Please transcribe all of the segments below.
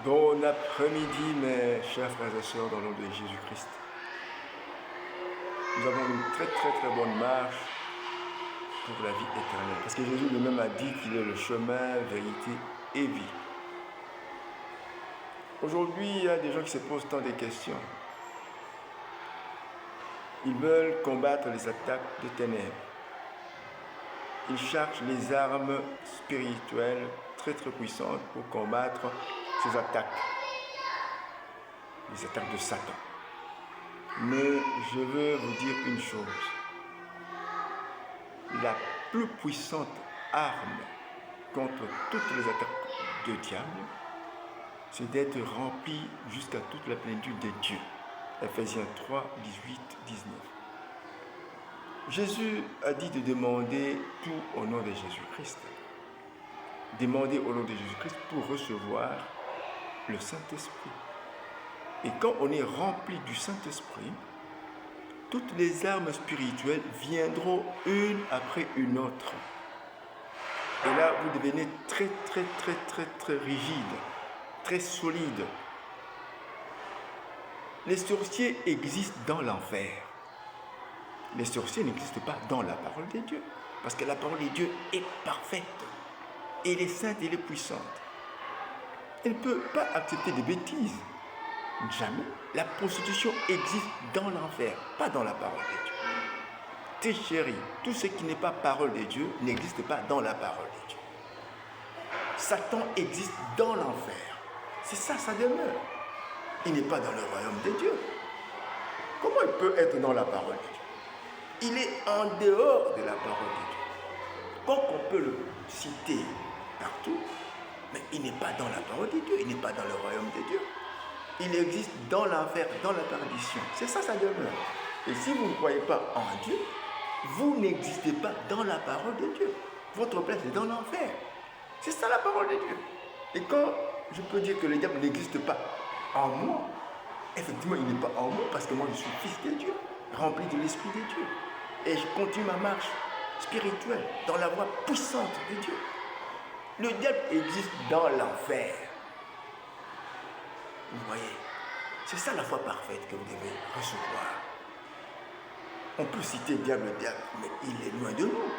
Bon après-midi, mes chers frères et sœurs, dans le nom de Jésus-Christ. Nous avons une très bonne marche pour la vie éternelle. Parce que Jésus lui-même a dit qu'il est le chemin, vérité et vie. Aujourd'hui, il y a des gens qui se posent tant de questions. Ils veulent combattre les attaques des ténèbres. Ils cherchent les armes spirituelles très puissantes pour combattre ces attaques. Les attaques de Satan. Mais je veux vous dire une chose. La plus puissante arme contre toutes les attaques du diable, c'est d'être rempli jusqu'à toute la plénitude de Dieu. Ephésiens 3, 18, 19. Jésus a dit de demander tout au nom de Jésus-Christ. Demander au nom de Jésus-Christ pour recevoir le Saint-Esprit. Et quand on est rempli du Saint-Esprit, toutes les armes spirituelles viendront une après une autre. Et là, vous devenez très rigide, très solide. Les sorciers existent dans l'enfer. Les sorciers n'existent pas dans la parole de Dieu. Parce que la parole de Dieu est parfaite. Elle est sainte, elle est puissante. Elle ne peut pas accepter des bêtises. Jamais. La prostitution existe dans l'enfer, pas dans la parole de Dieu. Tes chéris, tout ce qui n'est pas parole de Dieu n'existe pas dans la parole de Dieu. Satan existe dans l'enfer. C'est ça, ça demeure. Il n'est pas dans le royaume de Dieu. Comment il peut être dans la parole de Dieu? Il est en dehors de la parole de Dieu. Donc on peut le citer partout, mais il n'est pas dans la parole de Dieu, il n'est pas dans le royaume de Dieu. Il existe dans l'enfer, dans la perdition. C'est ça, ça demeure. Et si vous ne croyez pas en Dieu, vous n'existez pas dans la parole de Dieu. Votre place est dans l'enfer. C'est ça la parole de Dieu. Et quand je peux dire que le diable n'existe pas en moi, effectivement, il n'est pas en moi parce que moi, je suis fils de Dieu, rempli de l'Esprit de Dieu. Et je continue ma marche spirituelle dans la voie puissante de Dieu. Le diable existe dans l'enfer. Vous voyez, c'est ça la foi parfaite que vous devez recevoir. On peut citer diable, mais il est loin de nous.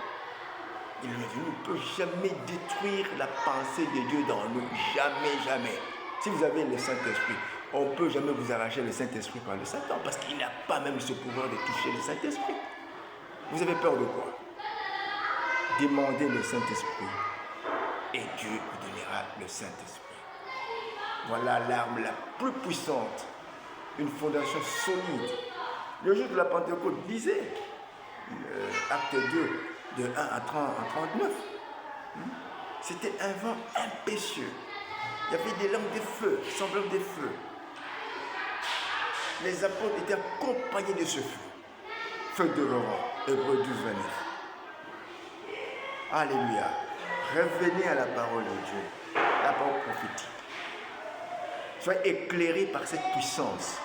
Il est loin de nous. Il ne peut jamais détruire la pensée de Dieu dans nous. Jamais. Si vous avez le Saint-Esprit, on ne peut jamais vous arracher le Saint-Esprit par le Satan, parce qu'il n'a pas même ce pouvoir de toucher le Saint-Esprit. Vous avez peur de quoi? Demandez le Saint-Esprit et Dieu vous donnera le Saint-Esprit. Voilà l'arme la plus puissante, une fondation solide. Le jour de la Pentecôte disait, acte 2, de 1 à 39, c'était un vent impétueux. Il y avait des langues de feu, semblables de feu. Les apôtres étaient accompagnés de ce feu. Feu de l'aurore, Hébreux 12, 29. Alléluia. Revenez à la parole de Dieu, la parole prophétique. Soyez éclairés par cette puissance.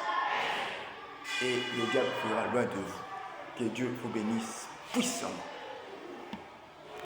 Et le diable sera loin de vous. Que Dieu vous bénisse puissamment.